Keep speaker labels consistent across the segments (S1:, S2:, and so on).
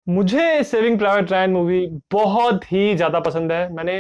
S1: मुझे saving private रैन movie बहुत ही ज्यादा पसंद है। मैंने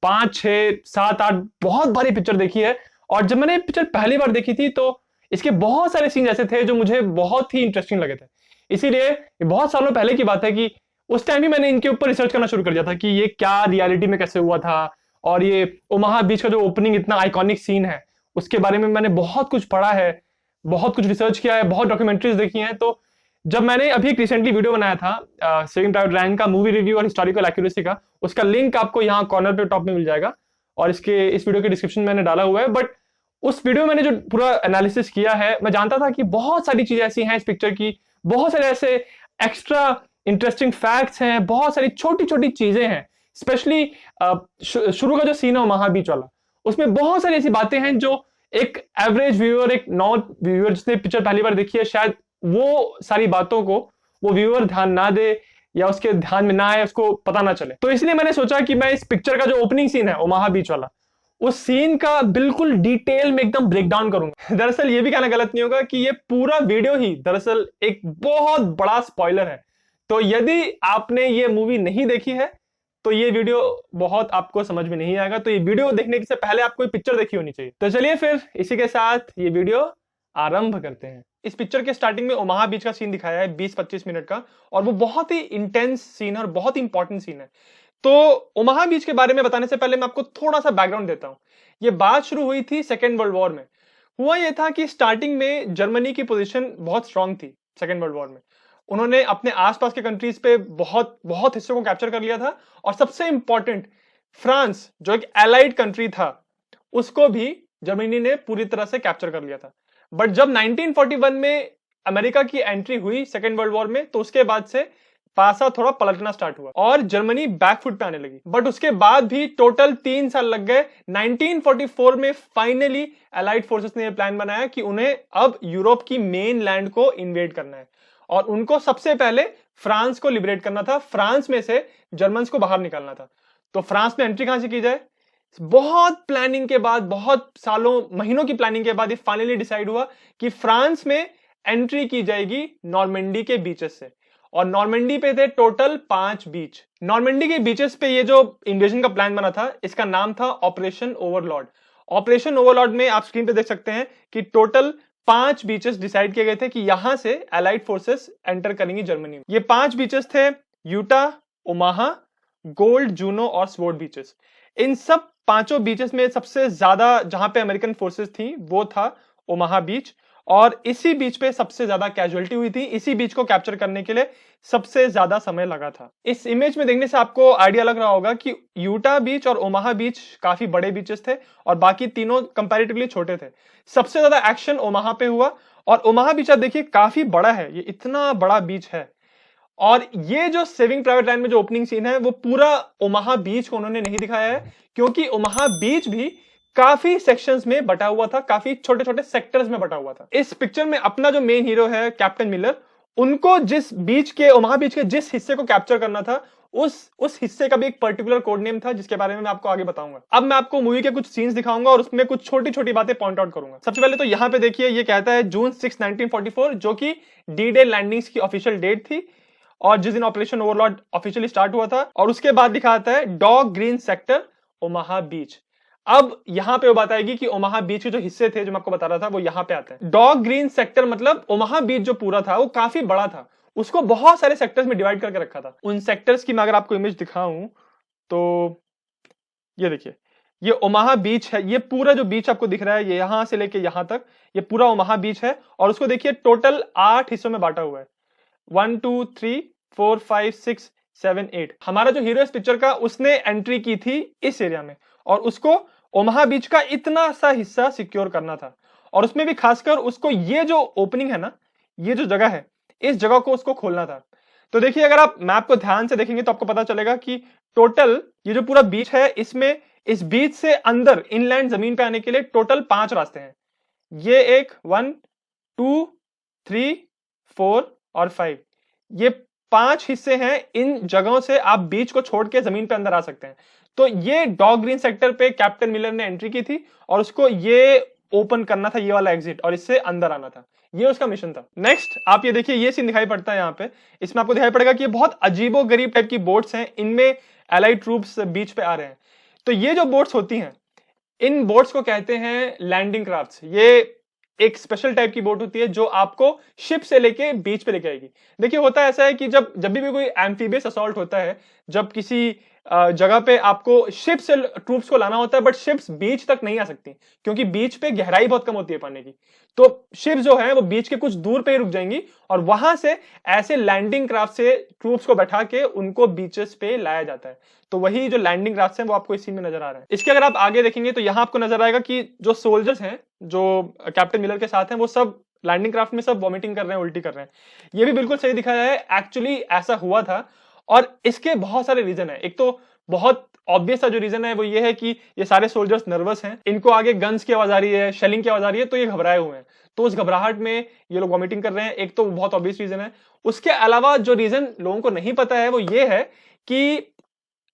S1: 5, 6, 7, 8 बहुत बारी पिक्चर देखी है। और जब मैंने पिक्चर पहली बार देखी थी तो इसके बहुत सारे सीन ऐसे थे जो मुझे बहुत ही इंटरेस्टिंग लगे थे। इसीलिए ये बहुत सालों पहले की बात है कि उस टाइम ही मैंने इनके ऊपर रिसर्च करना शुरू कर दिया था कि ये क्या रियलिटी में कैसे हुआ था। और ये ओमाहा बीच का जो ओपनिंग इतना आइकॉनिक सीन है उसके बारे में मैंने बहुत कुछ पढ़ा है, बहुत कुछ रिसर्च किया है, बहुत डॉक्यूमेंट्रीज देखी हैं। तो जब मैंने अभी एक रिसेंटली वीडियो बनाया था सेविंग प्राइवेट रैन का मूवी रिव्यू और हिस्टोरिकल एक्यूरेसी का, उसका लिंक आपको यहाँ कॉर्नर पे टॉप में मिल जाएगा और इस वीडियो के डिस्क्रिप्शन में मैंने डाला हुआ है। बट उस वीडियो में मैंने जो पूरा एनालिसिस किया है, मैं जानता था कि बहुत सारी चीजें ऐसी हैं इस पिक्चर की, बहुत सारे ऐसे एक्स्ट्रा इंटरेस्टिंग फैक्ट्स हैं, बहुत सारी छोटी छोटी चीजें हैं। स्पेशली शुरू का जो सीन है महाबीच वाला, उसमें बहुत सारी ऐसी बातें हैं जो एक एवरेज व्यूअर, एक नॉन व्यूअर जिसने पिक्चर पहली बार देखी है, शायद वो सारी बातों को वो व्यूअर ध्यान ना दे या उसके ध्यान में ना आए, उसको पता ना चले। तो इसलिए मैंने सोचा कि मैं इस पिक्चर का जो ओपनिंग सीन है ओमाहा बीच वाला, उस सीन का बिल्कुल डिटेल में एकदम ब्रेक डाउन करूंगा। दरअसल ये भी कहना गलत नहीं होगा कि ये पूरा वीडियो ही दरअसल एक बहुत बड़ा स्पॉइलर है। तो यदि आपने ये मूवी नहीं देखी है तो ये वीडियो बहुत आपको समझ में नहीं आएगा। तो ये वीडियो देखने से पहले आपको पिक्चर देखी होनी चाहिए। तो चलिए फिर इसी के साथ ये वीडियो आरंभ करते हैं। इस पिक्चर के स्टार्टिंग में ओमाहा बीच का सीन दिखाया है 20-25 मिनट का, और वो बहुत ही इंटेंस सीन है और बहुत ही इंपॉर्टेंट सीन है। तो ओमाहा बीच के बारे में बताने से पहले मैं आपको थोड़ा सा बैकग्राउंड देता हूं। ये बात शुरू हुई थी सेकेंड वर्ल्ड वॉर में। हुआ यह था कि स्टार्टिंग में जर्मनी की पोजीशन बहुत स्ट्रांग थी सेकेंड वर्ल्ड वॉर में। उन्होंने अपने आसपास के कंट्रीज पे बहुत बहुत हिस्सों को कैप्चर कर लिया था, और सबसे इंपॉर्टेंट फ्रांस जो एक एलाइड कंट्री था उसको भी जर्मनी ने पूरी तरह से कैप्चर कर लिया था। बट जब 1941 में अमेरिका की एंट्री हुई सेकेंड वर्ल्ड वॉर में, तो उसके बाद से पासा थोड़ा पलटना स्टार्ट हुआ और जर्मनी बैकफुट पे आने लगी। बट उसके बाद भी टोटल 3 साल लग गए। 1944 में फाइनली अलाइड फोर्सेस ने यह प्लान बनाया कि उन्हें अब यूरोप की मेन लैंड को इन्वेड करना है, और उनको सबसे पहले फ्रांस को लिबरेट करना था, फ्रांस में से जर्मन्स को बाहर निकालना था। तो फ्रांस में एंट्री कहां से की जाए? बहुत प्लानिंग के बाद, बहुत सालों महीनों की प्लानिंग के बाद ये फाइनली डिसाइड हुआ कि फ्रांस में एंट्री की जाएगी नॉर्मेंडी के बीचेस से। और नॉर्मेंडी पे थे टोटल 5 बीच। नॉर्मेंडी के बीचेस पे ये जो इन्वेजन का प्लान बना था, इसका नाम था ऑपरेशन ओवरलॉर्ड। ऑपरेशन ओवरलॉर्ड में आप स्क्रीन पे देख सकते हैं कि टोटल 5 बीचेस डिसाइड किए गए थे कि यहां से अलाइड फोर्सेस एंटर करेंगी जर्मनी में। ये 5 बीचेस थे यूटा, ओमाहा, गोल्ड, जूनो और स्वोर्ड बीचेस। इन सब पांचों बीचेस में सबसे ज्यादा जहां पे अमेरिकन फोर्सेस थी वो था ओमाहा बीच, और इसी बीच पे सबसे ज्यादा कैजुअलिटी हुई थी। इसी बीच को कैप्चर करने के लिए सबसे ज्यादा समय लगा था। इस इमेज में देखने से आपको आइडिया लग रहा होगा कि यूटा बीच और ओमाहा बीच काफी बड़े बीचेस थे और बाकी तीनों कंपैरेटिवली छोटे थे। सबसे ज्यादा एक्शन ओमाहा पे हुआ, और ओमाहा बीच आप देखिए काफी बड़ा है, ये इतना बड़ा बीच है। और ये जो सेविंग प्राइवेट रैन में जो ओपनिंग सीन है वो पूरा ओमाहा बीच को उन्होंने नहीं दिखाया है, क्योंकि ओमाहा बीच भी काफी सेक्शंस में बटा हुआ था, काफी छोटे छोटे सेक्टर्स में बटा हुआ था। इस पिक्चर में अपना जो मेन हीरो है कैप्टन मिलर, उनको जिस बीच के ओमाहा बीच के जिस हिस्से को कैप्चर करना था, उस हिस्से का भी एक पर्टिकुलर कोड नेम था जिसके बारे में मैं आपको आगे बताऊंगा। अब मैं आपको मूवी के कुछ सीन्स दिखाऊंगा और उसमें कुछ छोटी छोटी बातें पॉइंट आउट करूंगा। सबसे पहले तो यहां पे देखिए, ये कहता है जून 6, 1944, जो कि डी डे लैंडिंग्स की ऑफिशियल डेट थी और जिस दिन ऑपरेशन ओवरलॉर्ड ऑफिशियली स्टार्ट हुआ था। और उसके बाद दिखाता है डॉग ग्रीन सेक्टर ओमाहा बीच। अब यहां पे वो बात आएगी कि ओमाहा बीच के जो हिस्से थे जो मैं आपको बता रहा था वो यहां पे आते हैं। डॉग ग्रीन सेक्टर मतलब ओमाहा बीच जो पूरा था वो काफी बड़ा था, उसको बहुत सारे सेक्टर्स में डिवाइड करके रखा था। उन सेक्टर्स की मैं अगर आपको इमेज दिखाऊं तो ये देखिए, ये ओमाहा बीच है। ये पूरा जो बीच आपको दिख रहा है, ये यहां से लेके यहां तक ये पूरा ओमाहा बीच है, और उसको देखिए टोटल 8 हिस्सों में बांटा हुआ है। 1 2 3 4 5 6 7 8। हमारा जो हीरो इस पिक्चर का, उसने एंट्री की थी इस एरिया में, और उसको ओमाहा बीच का इतना सा हिस्सा सिक्योर करना था। और उसमें भी खासकर उसको ये जो ओपनिंग है ना, ये जो जगह है, इस जगह को उसको खोलना था। तो देखिए, अगर आप मैप को ध्यान से देखेंगे तो आपको पता चलेगा कि टोटल ये जो पूरा बीच है, इसमें इस बीच से अंदर इनलैंड जमीन पे आने के लिए टोटल 5 रास्ते हैं। ये एक 1 2 3 4 और 5, ये 5 हिस्से हैं। इन जगहों से आप बीच को छोड़ के जमीन पे अंदर आ सकते हैं। तो ये डॉग ग्रीन सेक्टर पे कैप्टन मिलर ने एंट्री की थी, और उसको ये ओपन करना था ये वाला एग्जिट और इससे अंदर आना था, ये उसका मिशन था। नेक्स्ट आप ये देखिए, ये सीन दिखाई पड़ता है यहाँ पे, इसमें आपको दिखाई पड़ेगा कि ये बहुत अजीबो गरीब टाइप की बोट्स हैं, इनमें एलाइड ट्रूप्स बीच पे आ रहे हैं। तो ये जो बोट्स होती हैं, इन बोट्स को कहते हैं लैंडिंग क्राफ्ट्स। ये एक स्पेशल टाइप की बोट होती है जो आपको शिप से लेके बीच पे लेके आएगी। देखिए होता ऐसा है कि जब भी कोई एम्फीबियस असॉल्ट होता है, जब किसी जगह पे आपको शिप से ट्रूप्स को लाना होता है, बट शिप्स बीच तक नहीं आ सकती क्योंकि बीच पे गहराई बहुत कम होती है पानी की। तो शिप जो है वो बीच के कुछ दूर पे ही रुक जाएंगी और वहां से ऐसे लैंडिंग क्राफ्ट से ट्रूप्स को बैठा के उनको बीचेस पे लाया जाता है। तो वही जो लैंडिंग क्राफ्ट हैं वो आपको इस सीन में नजर आ रहा है। इसके अगर आप आगे देखेंगे तो यहाँ आपको नजर आएगा कि जो सोल्जर्स हैं जो कैप्टन मिलर के साथ हैं, वो सब लैंडिंग क्राफ्ट में सब वॉमिटिंग कर रहे हैं, उल्टी कर रहे हैं। ये भी बिल्कुल सही दिखाया है, एक्चुअली ऐसा हुआ था और इसके बहुत सारे रीजन है। एक तो बहुत ऑब्वियस सा जो रीजन है वो ये है कि ये सारे सोल्जर्स नर्वस हैं, इनको आगे गन्स की आवाज आ रही है, शेलिंग की आवाज आ रही है, तो ये घबराए हुए हैं, तो उस घबराहट में ये लोग वॉमिटिंग कर रहे हैं। एक तो बहुत ऑब्वियस रीजन है। उसके अलावा जो रीजन लोगों को नहीं पता है वो ये है कि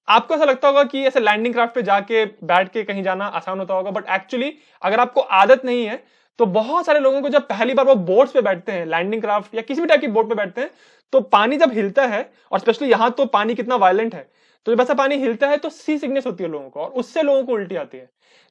S1: आपको ऐसा लगता होगा कि ऐसे लैंडिंग क्राफ्ट पे जाके बैठ के कहीं जाना आसान होता होगा, बट एक्चुअली अगर आपको आदत नहीं है तो बहुत सारे लोगों को जब पहली बार वो बोट्स पे बैठते हैं, लैंडिंग क्राफ्ट या किसी भी टाइप की बोट पे बैठते हैं, तो पानी जब हिलता है, और स्पेशली यहां तो पानी कितना वायलेंट है, तो जब ऐसा पानी हिलता है तो सी सिकनेस होती है लोगों को और उससे लोगों को उल्टी आती है।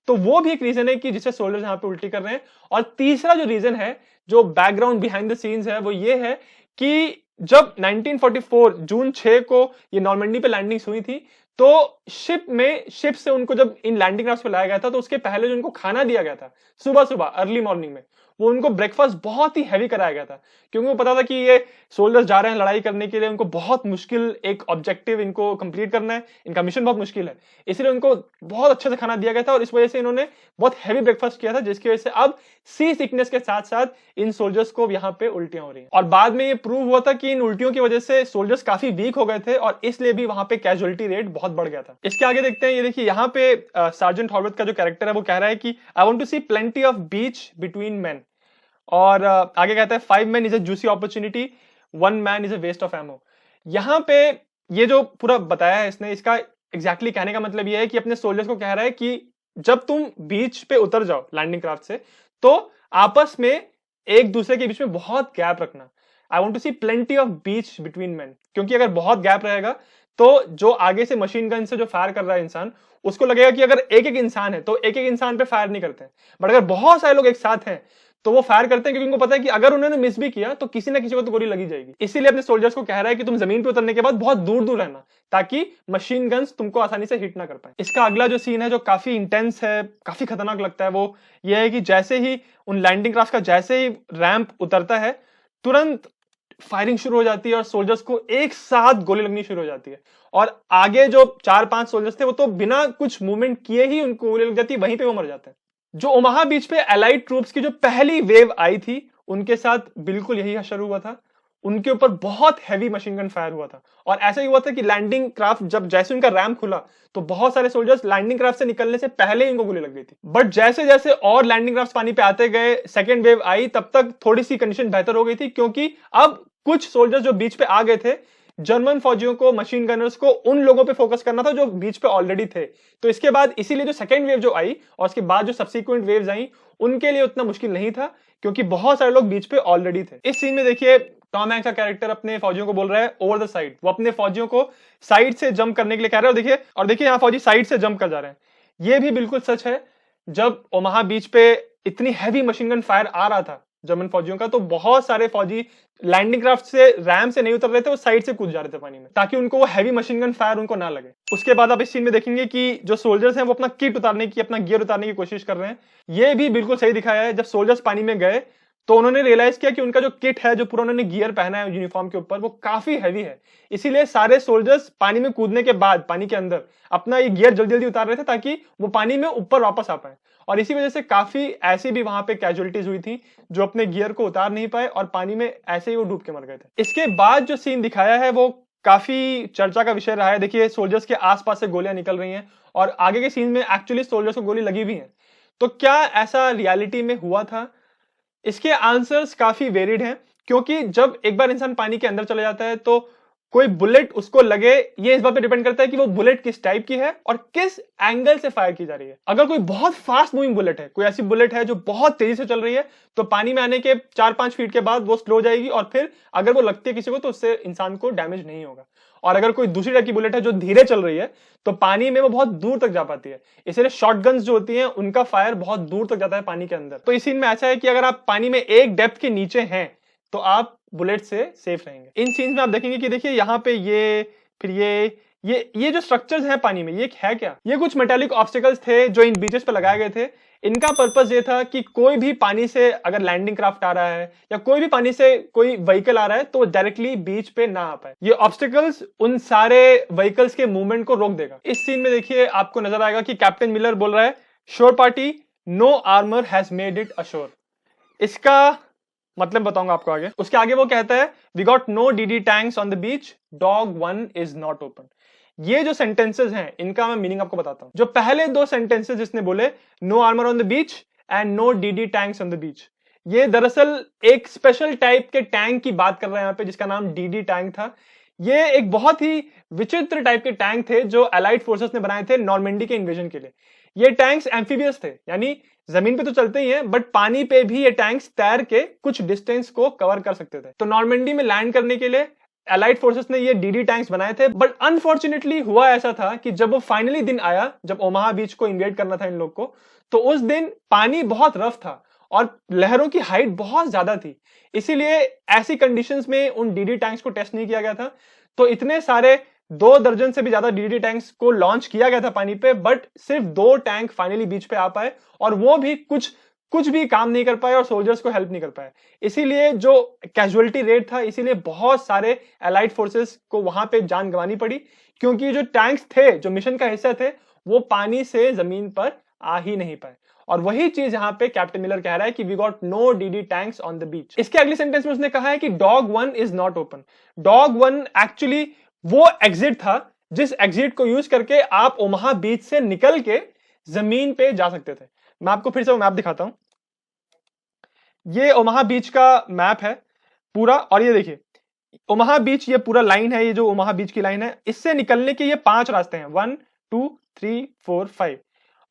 S1: तो वो भी एक रीजन है कि जिससे सोल्जर्स यहाँ पे उल्टी कर रहे हैं। और तीसरा जो रीजन है, जो बैकग्राउंड बिहाइंड द सीन्स है, वो ये है कि जब 1944 जून 6 को ये नॉर्मंडी पे लैंडिंग्स हुई थी, तो शिप से उनको जब इन लैंडिंग क्राफ्ट पे लाया गया था, तो उसके पहले जो उनको खाना दिया गया था सुबह सुबह अर्ली मॉर्निंग में, वो उनको ब्रेकफास्ट बहुत ही हैवी कराया गया था, क्योंकि वो पता था कि ये सोल्जर्स जा रहे हैं लड़ाई करने के लिए, उनको बहुत मुश्किल एक ऑब्जेक्टिव इनको कंप्लीट करना है, इनका मिशन बहुत मुश्किल है, इसलिए उनको बहुत अच्छे से खाना दिया गया था और इस वजह से इन्होंने बहुत हैवी ब्रेकफास्ट किया था, जिसकी वजह से अब सी सिकनेस के साथ साथ इन सोल्जर्स को यहाँ पे उल्टियां हो रही हैं। और बाद में ये प्रूव हुआ था कि इन उल्टियों की वजह से सोल्जर्स काफी वीक हो गए थे और इसलिए भी वहां पे कैजुअलिटी रेट बहुत बढ़ गया था। इसके आगे देखते हैं, ये देखिए यहाँ पे सार्जेंट हॉवर्थ का जो कैरेक्टर है वो कह रहा है कि I want to see plenty of beach between man, और आगे कहता है 5 men is a juicy opportunity, 1 man is a waste of ammo. यहाँ पे ये जो पूरा बताया है इसने, इसका एग्जैक्टली कहने का मतलब ये है कि अपने सोल्जर्स को कह रहा है कि जब तुम बीच पे उतर जाओ लैंडिंग क्राफ्ट से, तो आपस में एक दूसरे के बीच में बहुत गैप रखना। I want to see plenty of beach between man, क्योंकि अगर बहुत गैप रहेगा तो जो आगे से मशीन गन से जो फायर कर रहा है इंसान, उसको लगेगा कि अगर एक एक इंसान है तो एक एक इंसान पे फायर नहीं करते हैं, बट अगर बहुत सारे लोग एक साथ हैं तो वो फायर करते हैं, क्योंकि उनको पता है कि अगर उन्होंने मिस भी किया तो किसी ना किसी को तो गोली लगी जाएगी। इसीलिए अपने सोल्जर्स को कह रहा है कि तुम जमीन पे उतरने के बाद बहुत दूर दूर रहना, ताकि मशीन गन्स तुमको आसानी से हिट ना कर पाए। इसका अगला जो सीन है जो काफी इंटेंस है, काफी खतरनाक लगता है, वो ये है कि जैसे ही उन लैंडिंग क्राफ्ट का जैसे ही रैंप उतरता है, तुरंत फायरिंग शुरू हो जाती है और सोल्जर्स को एक साथ गोली लगनी शुरू हो जाती है। और आगे जो 4-5 सोल्जर्स थे वो तो बिना कुछ मूवमेंट किए ही उनको गोली लग जाती है, वहीं पे वो मर जाते हैं। जो ओमाहा बीच पे एलाइड ट्रूप्स की जो पहली वेव आई थी, उनके साथ बिल्कुल यही हशर हुआ था। उनके ऊपर बहुत हैवी मशीन गन फायर हुआ था और ऐसा ही हुआ था कि लैंडिंग क्राफ्ट जब जैसे उनका रैंप खुला तो बहुत सारे सोल्जर्स लैंडिंग क्राफ्ट से निकलने से पहले ही उनको गोली लग गई थी। बट जैसे जैसे और लैंडिंग क्राफ्ट पानी पे आते गए, सेकेंड वेव आई, तब तक थोड़ी सी कंडीशन बेहतर हो गई थी, क्योंकि अब कुछ सोल्जर्स जो बीच पे आ गए थे, जर्मन फौजियों को, मशीन गनर्स को उन लोगों पे फोकस करना था जो बीच पे ऑलरेडी थे। तो इसके बाद इसीलिए जो सेकेंड वेव जो आई और उसके बाद जो सब्सिक्वेंट वेव्स आई, उनके लिए उतना मुश्किल नहीं था, क्योंकि बहुत सारे लोग बीच पे ऑलरेडी थे। इस सीन में देखिए टॉम हैंक्स का कैरेक्टर अपने फौजियों को बोल रहा है ओवर द साइड, वो अपने फौजियों को साइड से जंप करने के लिए कह रहा है। और देखिए यहाँ फौजी साइड से जंप कर जा रहे हैं। ये भी बिल्कुल सच है। जब ओमाहा बीच पे इतनी हैवी मशीन गन फायर आ रहा था जर्मन फौजियों का, तो बहुत सारे फौजी लैंडिंग क्राफ्ट से रैम से नहीं उतर रहे थे, वो साइड से कूद जा रहे थे पानी में, ताकि उनको वो हैवी मशीन गन फायर उनको ना लगे। उसके बाद आप इस सीन में देखेंगे कि जो सोल्जर्स हैं वो अपना किट उतारने की, अपना गियर उतारने की कोशिश कर रहे हैं। ये भी बिल्कुल सही दिखाया है। जब सोल्जर्स पानी में गए तो उन्होंने रियलाइज किया कि उनका जो किट है, जो पूरा उन्होंने गियर पहना है यूनिफॉर्म के ऊपर, वो काफी हैवी है। इसीलिए सारे सोल्जर्स पानी में कूदने के बाद, पानी के अंदर अपना ये गियर जल्दी जल्दी उतार रहे थे, ताकि वो पानी में ऊपर वापस आ पाए। और इसी वजह से काफी ऐसी भी वहां पे कैजुअलिटीज हुई थी जो अपने गियर को उतार नहीं पाए और पानी में ऐसे ही वो डूब के मर गए थे। इसके बाद जो सीन दिखाया है वो काफी चर्चा का विषय रहा है। देखिए सोल्जर्स के आसपास से गोलियां निकल रही हैं और आगे के सीन में एक्चुअली सोल्जर्स को गोली लगी भी है। तो क्या ऐसा रियलिटी में हुआ था? इसके आंसर्स काफी वेरिड हैं, क्योंकि जब एक बार इंसान पानी के अंदर चला जाता है तो कोई बुलेट उसको लगे, ये इस बात पे डिपेंड करता है कि वो बुलेट किस टाइप की है और किस एंगल से फायर की जा रही है। अगर कोई बहुत फास्ट मूविंग बुलेट है, कोई ऐसी बुलेट है जो बहुत तेजी से चल रही है, तो पानी में आने के 4-5 फीट के बाद वो स्लो जाएगी और फिर अगर वो लगती है किसी को तो उससे इंसान को डैमेज नहीं होगा। और अगर कोई दूसरी टाइप की बुलेट है जो धीरे चल रही है, तो पानी में वो बहुत दूर तक जा पाती है। इसलिए शॉटगन्स जो होती हैं उनका फायर बहुत दूर तक जाता है पानी के अंदर। तो इस सीन में ऐसा है कि अगर आप पानी में एक डेप्थ के नीचे हैं तो आप बुलेट से सेफ रहेंगे। इन सीन्स में आप देखेंगे कि देखिए यहाँ पे ये, फिर ये जो स्ट्रक्चर्स हैं पानी में, ये है क्या? ये कुछ मेटालिक ऑब्स्टिकल्स थे जो इन बीचेस पे लगाए गए थे। इनका पर्पस ये था कि कोई भी पानी से अगर लैंडिंग क्राफ्ट आ रहा है या कोई भी पानी से कोई व्हीकल आ रहा है तो डायरेक्टली बीच पे ना आ पाए। ये ऑब्स्टिकल्स उन सारे व्हीकल्स के मूवमेंट को रोक देगा। इस सीन में देखिए आपको नजर आएगा कि कैप्टन मिलर बोल रहा है, shore party, no armour has made it ashore. इसका मतलब बताऊंगा आपको आगे। उसके आगे वो कहता है, we got no DD tanks on the beach, dog 1 is not open. ये जो सेंटेंसेस हैं इनका मैं मीनिंग आपको बताता हूं। जो पहले 2 सेंटेंसेस जिसने बोले, no armour on the beach and no DD tanks on the beach, ये दरअसल एक स्पेशल टाइप के टैंक की बात कर रहे हैं यहाँ पे, जिसका नाम डीडी टैंक था। ये एक बहुत ही विचित्र टाइप के टैंक थे जो अलाइड फोर्सेस ने बनाए थे नॉर्मेंडी के इन्वेजन के लिए। ये टैंक्स एम्फीबियस थे, यानी जमीन पे तो चलते ही हैं, बट पानी पे भी ये टैंक्स तैर के कुछ डिस्टेंस को कवर कर सकते थे। तो नॉर्मेंडी में लैंड करने के लिए अलाइड फोर्सेस ने ये डीडी टैंक्स बनाए थे। बट अनफॉर्चुनेटली हुआ ऐसा था कि जब वो फाइनली दिन आया, जब ओमाहा बीच को इन्वेड करना था इन लोग को, तो उस दिन पानी बहुत रफ था और लहरों की हाइट बहुत ज्यादा थी। इसीलिए ऐसी कंडीशंस में उन डीडी टैंक्स को टेस्ट नहीं किया गया था। तो इतने सारे 2 दर्जन से भी ज्यादा डीडी टैंक्स को लॉन्च किया गया था पानी पे, बट सिर्फ 2 टैंक फाइनली बीच पे आ पाए और वो भी कुछ भी काम नहीं कर पाए और सोल्जर्स को हेल्प नहीं कर पाए। इसीलिए जो कैजुअलिटी रेट था, इसीलिए बहुत सारे अलाइड फोर्सेस को वहां पे जान गंवानी पड़ी, क्योंकि जो टैंक्स थे जो मिशन का हिस्सा थे वो पानी से जमीन पर आ ही नहीं पाए। और वही चीज यहां पे कैप्टन मिलर कह रहा है कि we got no DD tanks on the beach. इसके अगले सेंटेंस में उसने कहा है कि dog 1 is not open. Dog 1 actually वो एग्जिट था जिस एग्जिट को यूज करके आप ओमाहा बीच से निकल के जमीन पे जा सकते थे। मैं आपको फिर से वो मैप दिखाता हूं। ये ओमाहा बीच का मैप है पूरा, और ये देखिए ओमाहा बीच, ये पूरा लाइन है, ये जो ओमाहा बीच की लाइन है, इससे निकलने के ये 5 रास्ते हैं, 1 2 3 4 5।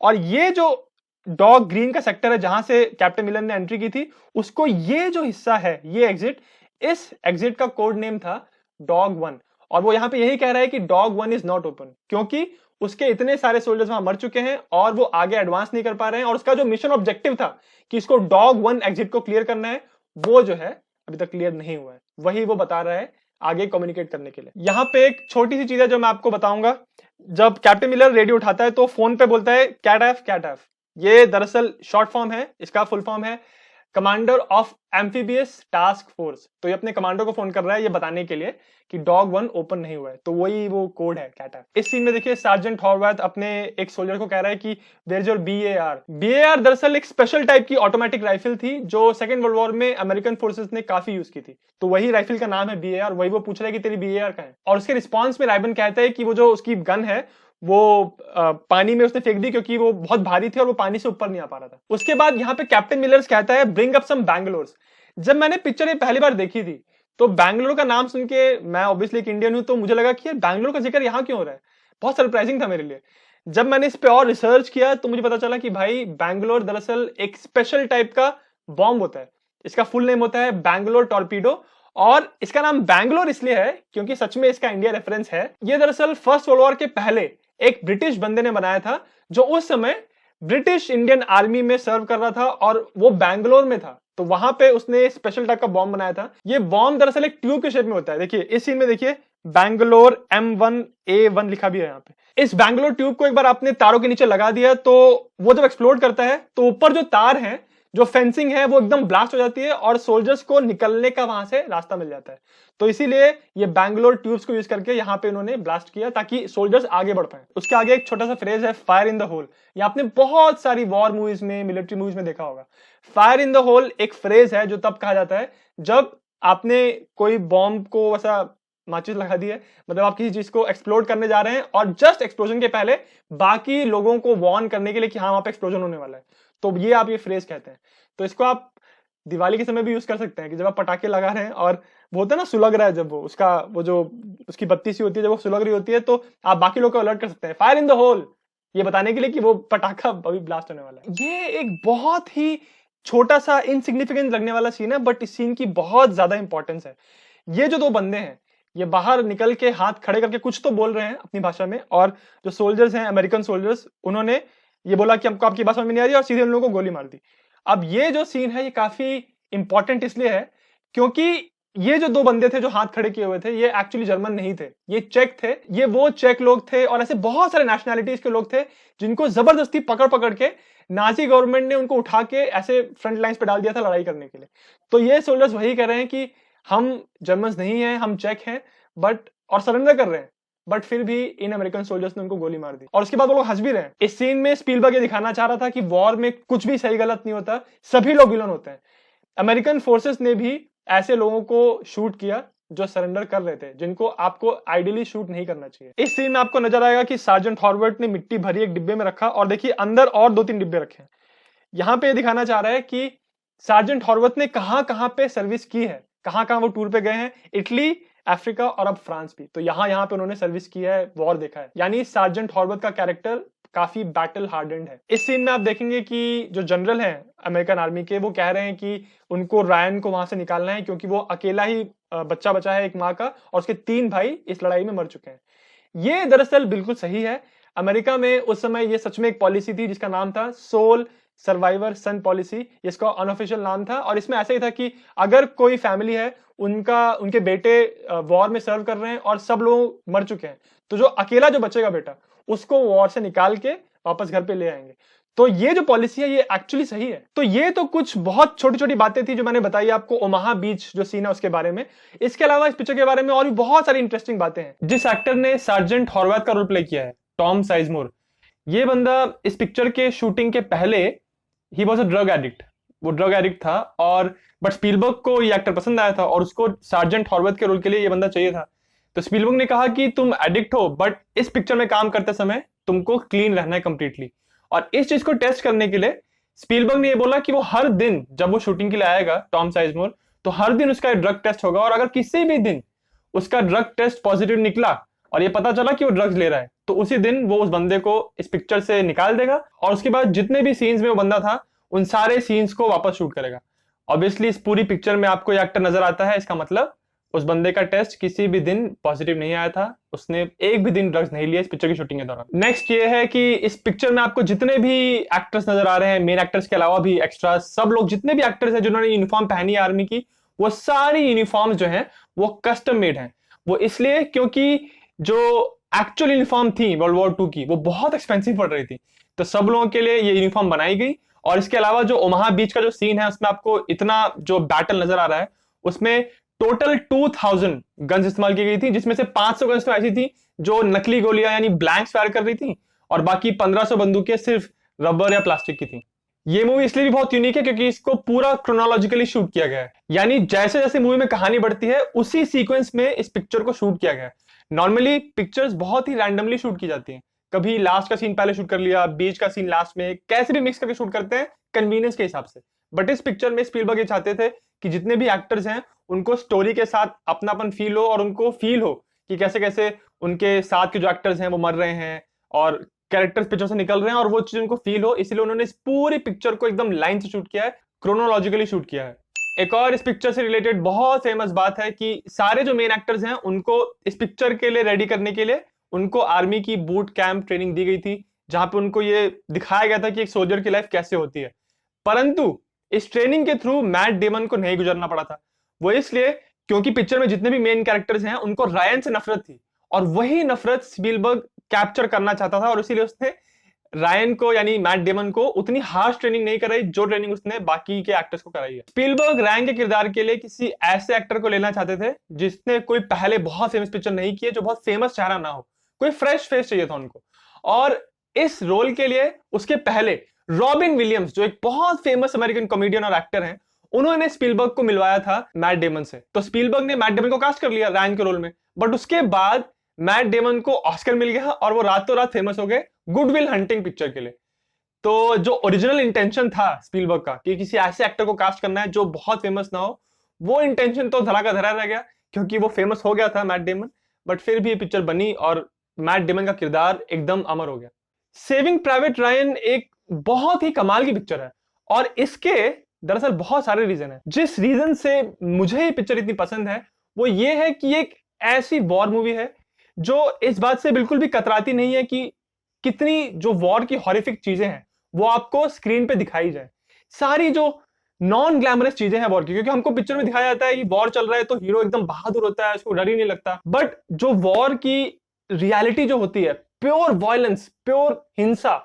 S1: और ये जो डॉग ग्रीन का सेक्टर है जहां से कैप्टन मिलर ने एंट्री की थी, उसको ये जो हिस्सा है, ये एग्जिट, इस एग्जिट का कोड नेम था डॉग 1। और वो यहां पे यही कह रहा है कि डॉग 1 इज नॉट ओपन, क्योंकि उसके इतने सारे सोल्जर्स वहां मर चुके हैं और वो आगे एडवांस नहीं कर पा रहे हैं। और उसका जो मिशन ऑब्जेक्टिव था कि इसको डॉग 1 एग्जिट को क्लियर करना है, वो जो है अभी तक क्लियर नहीं हुआ है। वही वो बता रहा है आगे कम्युनिकेट करने के लिए। यहां पे एक छोटी सी चीज है जो मैं आपको बताऊंगा। जब कैप्टन मिलर रेडियो उठाता है तो फोन पे बोलता है कैट एफ। ये दरअसल शॉर्ट फॉर्म है, इसका फुल फॉर्म है commander of amphibious task force. तो ये अपने कमांडर को फोन कर रहा है ये बताने के लिए कि डॉग 1 ओपन नहीं हुआ है। तो वही वो कोड है कैट एफ। इस सीन में देखिए सार्जेंट हॉर्वैथ अपने एक सोल्जर को कह रहा है कि there is your BAR। BAR दरअसल एक स्पेशल टाइप की ऑटोमेटिक राइफल थी जो सेकंड वर्ल्ड वॉर में अमेरिकन फोर्सेस ने काफी यूज की थी। तो वही राइफल का नाम है BAR। वही वो पूछ रहा है कि तेरी BAR कहाँ है। और उसके रिस्पॉन्स में राइबन कहता है कि वो जो उसकी गन है वो पानी में उसने फेंक दी क्योंकि वो बहुत भारी थी और वो पानी से ऊपर नहीं आ पा रहा था। उसके बाद यहाँ पे कैप्टन मिलर्स कहता है ब्रिंग अप सम बैंगलोर। जब मैंने पिक्चर ये पहली बार देखी थी तो बैंगलोर का नाम सुन के, मैं ऑब्वियसली एक इंडियन हूं, तो मुझे लगा कि यार बैंगलोर का जिक्र यहाँ क्यों हो रहा है। बहुत सरप्राइजिंग था मेरे लिए। जब मैंने इस पे और रिसर्च किया तो मुझे पता चला कि भाई बैंगलोर दरअसल एक स्पेशल टाइप का बॉम्ब होता है। इसका फुल नेम होता है बैंगलोर टॉर्पीडो। और इसका नाम बैंगलोर इसलिए है क्योंकि सच में इसका इंडिया रेफरेंस है। ये दरअसल फर्स्ट वर्ल्ड वॉर के पहले एक ब्रिटिश बंदे ने बनाया था जो उस समय ब्रिटिश इंडियन आर्मी में सर्व कर रहा था और वो बैंगलोर में था। तो वहां पे उसने स्पेशल टाइप का बॉम्ब बनाया था। ये बॉम्ब दरअसल एक ट्यूब के शेप में होता है। देखिए इस सीन में देखिए बैंगलोर M1A1 लिखा भी है यहाँ पे। इस बैंगलोर ट्यूब को एक बार आपने तारों के नीचे लगा दिया तो वो जब एक्सप्लोड करता है तो ऊपर जो तार है, जो फेंसिंग है, वो एकदम ब्लास्ट हो जाती है और सोल्जर्स को निकलने का वहां से रास्ता मिल जाता है। तो इसीलिए ये बैंगलोर ट्यूब्स को यूज करके यहाँ पे इन्होंने ब्लास्ट किया ताकि सोल्जर्स आगे बढ़ पाए। उसके आगे एक छोटा सा फ्रेज है फायर इन द होल। ये आपने बहुत सारी वॉर मूवीज में, मिलिट्री मूवीज में देखा होगा। फायर इन द होल एक फ्रेज है जो तब कहा जाता है जब आपने कोई बॉम्ब को वैसा माचिस लगा दी है, मतलब आप किसी चीज को एक्सप्लोड करने जा रहे हैं और जस्ट एक्सप्लोजन के पहले बाकी लोगों को वार्न करने के लिए कि हाँ वहां पे एक्सप्लोजन होने वाला है, तो ये आप ये फ्रेज कहते हैं। तो इसको आप
S2: दिवाली के समय भी यूज कर सकते हैं कि जब आप पटाखे लगा रहे हैं और वो होता है ना सुलग रहा है, जब वो उसका वो जो उसकी बत्ती सी होती है, जब वो सुलग रही होती है तो आप बाकी लोग को अलर्ट कर सकते हैं फायर इन द होल, ये बताने के लिए कि वो पटाखा अभी ब्लास्ट होने वाला है। ये एक बहुत ही छोटा सा इनसिग्निफिकेंट लगने वाला सीन है, बट इस सीन की बहुत ज्यादा इंपॉर्टेंस है। ये जो दो बंदे हैं ये बाहर निकल के हाथ खड़े करके कुछ तो बोल रहे हैं अपनी भाषा में, और जो सोल्जर्स हैं अमेरिकन सोल्जर्स, उन्होंने ये बोला कि हमको आपकी बात समझ में नहीं आ रही और सीधे उन लोगों को गोली मार दी। अब ये जो सीन है ये काफी इंपॉर्टेंट इसलिए है क्योंकि ये जो दो बंदे थे जो हाथ खड़े किए हुए थे ये एक्चुअली जर्मन नहीं थे, ये चेक थे। ये वो चेक लोग थे और ऐसे बहुत सारे नेशनैलिटीज के लोग थे जिनको जबरदस्ती पकड़ पकड़ के नाजी गवर्नमेंट ने उनको उठा के ऐसे फ्रंट लाइंस पे डाल दिया था लड़ाई करने के लिए। तो ये सोल्जर्स वही कह रहे हैं कि हम जर्मन्स नहीं हैं, हम चेक हैं, बट और सरेंडर कर रहे हैं, बट फिर भी इन अमेरिकन सोल्जर्स ने उनको गोली मार दी। और उसके बाद वो लोग हंस भी रहे हैं। इस सीन में स्पीलबर्ग ये दिखाना चाह रहा था कि वॉर में कुछ भी सही गलत नहीं होता, सभी लोग विलन होते हैं। अमेरिकन फोर्सेस ने भी ऐसे लोगों को शूट किया जो सरेंडर कर रहे थे, जिनको आपको आइडियली शूट नहीं करना चाहिए। इस सीन में आपको नजर आएगा कि सार्जेंट हॉर्वर्ट ने मिट्टी भरी एक डिब्बे में रखा और देखिए अंदर और 2-3 डिब्बे रखे हैं। यहां पे दिखाना चाह रहा है कि सार्जेंट हॉर्वर्ट ने कहां कहां पे सर्विस की है, कहां कहां वो टूर पे गए हैं, इटली, अफ्रीका और अब फ्रांस भी। तो यहां पे उन्होंने सर्विस की है, वॉर देखा है, यानी सार्जेंट हॉर्वर्ट का कैरेक्टर काफी बैटल हार्डेंड है। इस सीन में आप देखेंगे कि जो जनरल हैं अमेरिकन आर्मी के, वो कह रहे हैं कि उनको रायन को वहां से निकालना है क्योंकि वो अकेला ही बच्चा बचा है एक माँ का और उसके 3 भाई इस लड़ाई में मर चुके हैं। ये दरअसल बिल्कुल सही है। अमेरिका में उस समय ये सच में एक पॉलिसी थी जिसका नाम था सोल सर्वाइवर सन पॉलिसी, इसका अनऑफिशियल नाम था। और इसमें ऐसा ही था कि अगर कोई फैमिली है उनके बेटे वॉर में सर्व कर रहे हैं और सब लोग मर चुके हैं, तो जो अकेला जो बचेगा बेटा उसको वॉर से निकाल के वापस घर पे ले आएंगे। तो ये जो पॉलिसी है ये एक्चुअली सही है। तो ये तो कुछ बहुत छोटी छोटी बातें थी जो मैंने बताई आपको ओमाहा बीच जो सीन है उसके बारे में। इसके अलावा इस पिक्चर के बारे में और भी बहुत सारी इंटरेस्टिंग बातें हैं।
S1: जिस एक्टर ने सार्जेंट हॉर्वैथ का रोल प्ले किया है, टॉम साइजमोर, ये बंदा इस पिक्चर के शूटिंग के पहले he was a drug addict, वो ड्रग एडिक्ट था। और बट स्पीलबर्ग को ये एक्टर पसंद आया था और उसको सार्जेंट हॉर्वैथ के रोल के लिए ये बंदा चाहिए था। तो स्पीलबर्ग ने कहा कि तुम एडिक्ट हो बट इस पिक्चर में काम करते समय तुमको क्लीन रहना है कंप्लीटली। और इस चीज को टेस्ट करने के लिए स्पीलबर्ग ने ये बोला कि वो हर दिन जब वो शूटिंग के लिए आएगा टॉम साइजमोर, तो हर दिन उसका ड्रग टेस्ट होगा और अगर किसी भी दिन उसका ड्रग टेस्ट पॉजिटिव निकला और ये पता चला कि वो ड्रग्स ले रहा है, तो उसी दिन वो उस बंदे को इस पिक्चर से निकाल देगा और उसके बाद जितने भी सीन्स में वो बंदा था उन सारे सीन्स को वापस शूट करेगा। ऑब्वियसली इस पूरी पिक्चर में आपको ये एक्टर नजर आता है, इसका मतलब उस बंदे का टेस्ट किसी भी दिन पॉजिटिव नहीं आया था, उसने एक भी दिन ड्रग्स नहीं लिया इस पिक्चर की शूटिंग के दौरान। नेक्स्ट ये है कि इस पिक्चर में आपको जितने भी एक्टर्स नजर आ रहे हैं, मेन एक्टर्स के अलावा भी एक्स्ट्रा सब लोग, जितने भी एक्टर्स हैं जिन्होंने यूनिफॉर्म पहनी है आर्मी की, वो सारी यूनिफॉर्म्स जो हैं वो कस्टम मेड हैं। वो इसलिए क्योंकि जो एक्चुअल यूनिफॉर्म थी वर्ल्ड वॉर 2 की वो बहुत एक्सपेंसिव पड़ रही थी, तो सब लोगों के लिए ये यूनिफॉर्म बनाई गई। और इसके अलावा जो ओमाहा बीच का जो सीन है उसमें आपको इतना जो बैटल नजर आ रहा है, उसमें टोटल 2000 गन्स इस्तेमाल की गई थी, जिसमें से 500 गन्स तो ऐसी थी जो नकली गोलियां यानी ब्लैंक्स फायर कर रही थी और बाकी 1500 बंदूकें सिर्फ रबर या प्लास्टिक की थी। ये मूवी इसलिए भी बहुत यूनिक है क्योंकि इसको पूरा क्रोनोलॉजिकली शूट किया गया है, यानी जैसे जैसे मूवी में कहानी बढ़ती है उसी सीक्वेंस में इस पिक्चर को शूट किया गया है। नॉर्मली पिक्चर्स बहुत ही रैंडमली शूट की जाती हैं, कभी लास्ट का सीन पहले शूट कर लिया, बीच का सीन लास्ट में, कैसे भी मिक्स करके शूट करते हैं कन्वीनियंस के हिसाब से। बट इस पिक्चर में स्पीलबर्ग ये चाहते थे कि जितने भी एक्टर्स हैं उनको स्टोरी के साथ अपनापन फील हो और उनको फील हो कि कैसे कैसे उनके साथ के जो एक्टर्स हैं वो मर रहे हैं और कैरेक्टर्स पिक्चर से निकल रहे हैं और वो चीज उनको फील हो, इसलिए उन्होंने इस पूरी पिक्चर को एकदम लाइन से शूट किया है, क्रोनोलॉजिकली शूट किया है। एक और इस पिक्चर से रिलेटेड बहुत फेमस बात है कि सारे जो मेन एक्टर्स हैं उनको इस पिक्चर के लिए रेडी करने के लिए उनको आर्मी की बूट कैंप ट्रेनिंग दी गई थी, जहां पे उनको ये दिखाया गया था कि एक सोल्जर की लाइफ कैसे होती है। परंतु इस ट्रेनिंग के थ्रू मैट डेमन को नहीं गुजरना पड़ा था। वो इसलिए क्योंकि पिक्चर में जितने भी मेन कैरेक्टर्स हैं उनको रायन से नफरत थी और वही नफरत स्पीलबर्ग कैप्चर करना चाहता था और इसीलिए उसने रायन को यानी मैट डेमन को उतनी हार्श ट्रेनिंग नहीं कराई जो ट्रेनिंग उसने बाकी के एक्टर्स को कराई है। स्पीलबर्ग रायन के किरदार के लिए किसी ऐसे एक्टर को लेना चाहते थे जिसने कोई पहले बहुत फेमस पिक्चर नहीं की है, जो बहुत फेमस चेहरा ना हो, कोई फ्रेश फेस चाहिए था उनको। और इस रोल के लिए उसके पहले रॉबिन विलियम्स, जो एक बहुत फेमस अमेरिकन कॉमेडियन और एक्टर हैं, उन्होंने स्पीलबर्ग को मिलवाया था मैट डेमन से। तो स्पीलबर्ग ने मैट डेमन को कास्ट कर लिया रायन के रोल में, बट उसके बाद मैट डेमन को ऑस्कर मिल गया और वो रातों रात फेमस हो गए गुड विल हंटिंग पिक्चर के लिए। तो जो ओरिजिनल इंटेंशन था स्पीलबर्ग का कि किसी ऐसे एक्टर को कास्ट करना है जो बहुत फेमस ना हो, वो इंटेंशन तो धरा का धरा रह गया, क्योंकि वो फेमस हो गया था मैट डेमन, बट फिर भी ये पिक्चर बनी और मैट डेमन का किरदार एकदम अमर हो गया। सेविंग प्राइवेट रायन एक बहुत ही कमाल की पिक्चर है, और इसके दरअसल बहुत सारे रीजन है। जिस रीजन से मुझे ये पिक्चर इतनी पसंद है वो ये है कि एक ऐसी वॉर मूवी है जो इस बात से बिल्कुल भी कतराती नहीं है कि कितनी जो वॉर की हॉरिफिक चीजें हैं वो आपको स्क्रीन पे दिखाई जाए। सारी जो नॉन ग्लैमरस चीजें हैं वॉर की, क्योंकि हमको पिक्चर में दिखाया जाता है कि वॉर चल रहा है तो हीरो एकदम बहादुर होता है, उसको डर ही नहीं लगता, बट जो वॉर की रियलिटी जो होती है, प्योर वायलेंस, प्योर हिंसा,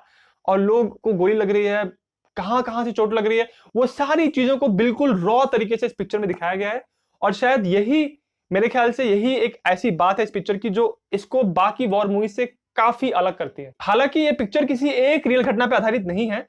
S1: और लोग को गोली लग रही है, कहां कहां से चोट लग रही है, वो सारी चीजों को बिल्कुल रॉ तरीके से इस पिक्चर में दिखाया गया है। और शायद यही, मेरे ख्याल से यही एक ऐसी बात है इस पिक्चर की जो इसको बाकी वॉर मूवी से काफी अलग करती है। हालांकि ये पिक्चर किसी एक रियल घटना पर आधारित नहीं है,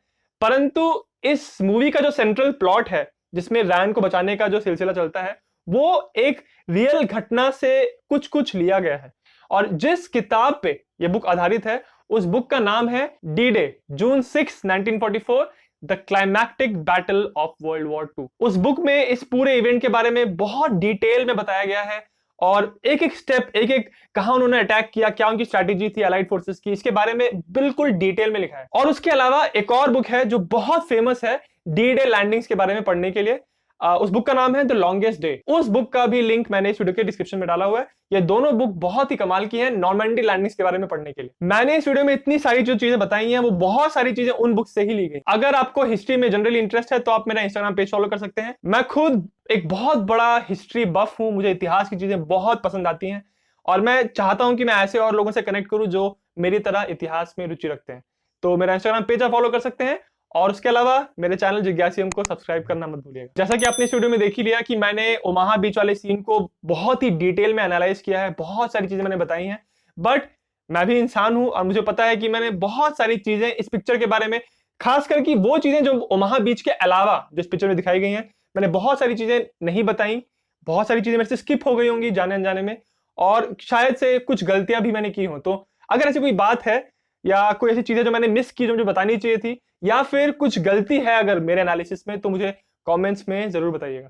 S1: परंतु इस मूवी का जो सेंट्रल प्लॉट है जिसमें रैन को बचाने का जो सिलसिला चलता है वो एक रियल घटना से कुछ कुछ लिया गया है। और जिस किताब पे ये बुक आधारित है उस बुक का नाम है D day, June 6, 1944, the climactic battle of world war 2। उस बुक में इस पूरे इवेंट के बारे में बहुत डिटेल में बताया गया है, और एक एक स्टेप, एक एक कहां उन्होंने अटैक किया, क्या उनकी स्ट्रैटेजी थी अलाइड फोर्सेस की, इसके बारे में बिल्कुल डिटेल में लिखा है। और उसके अलावा एक और बुक है जो बहुत फेमस है डी डे लैंडिंग्स के बारे में पढ़ने के लिए। उस बुक का नाम है द लॉन्गेस्ट डे। उस बुक का भी लिंक मैंने इस वीडियो के डिस्क्रिप्शन में डाला हुआ है। ये दोनों बुक बहुत ही कमाल की हैं नॉर्मैंडी लैंडिंग्स के बारे में पढ़ने के लिए। मैंने इस वीडियो में इतनी सारी जो चीजें बताई हैं वो बहुत सारी चीजें उन बुक से ही ली गई। अगर आपको हिस्ट्री में जनरली इंटरेस्ट है तो आप मेरा इंस्टाग्राम पेज फॉलो कर सकते हैं। मैं खुद एक बहुत बड़ा हिस्ट्री बफ हूं, मुझे इतिहास की चीजें बहुत पसंद आती हैं, और मैं चाहता हूं कि मैं ऐसे और लोगों से कनेक्ट करूं जो मेरी तरह इतिहास में रुचि रखते हैं। तो मेरा इंस्टाग्राम पेज आप फॉलो कर सकते हैं, और उसके अलावा मेरे चैनल जिज्ञासियम को सब्सक्राइब करना मत भूलिएगा। जैसा कि आपने इस वीडियो में देख ही लिया कि मैंने ओमाहा बीच वाले सीन को बहुत ही डिटेल में एनालाइज किया है, बहुत सारी चीजें मैंने बताई हैं, बट मैं भी इंसान हूं और मुझे पता है कि मैंने बहुत सारी चीजें इस पिक्चर के बारे में, खास करके वो चीजें जो ओमाहा बीच के अलावा जिस पिक्चर में दिखाई गई हैं, मैंने बहुत सारी चीजें नहीं बताई, बहुत सारी चीजें मेरे से स्किप हो गई होंगी जाने अनजाने में, और शायद से कुछ गलतियां भी मैंने की हों। तो अगर ऐसी कोई बात है या कोई ऐसी चीजें जो मैंने मिस की जो मुझे बतानी चाहिए थी, या फिर कुछ गलती है अगर मेरे एनालिसिस में, तो मुझे कमेंट्स में जरूर बताइएगा।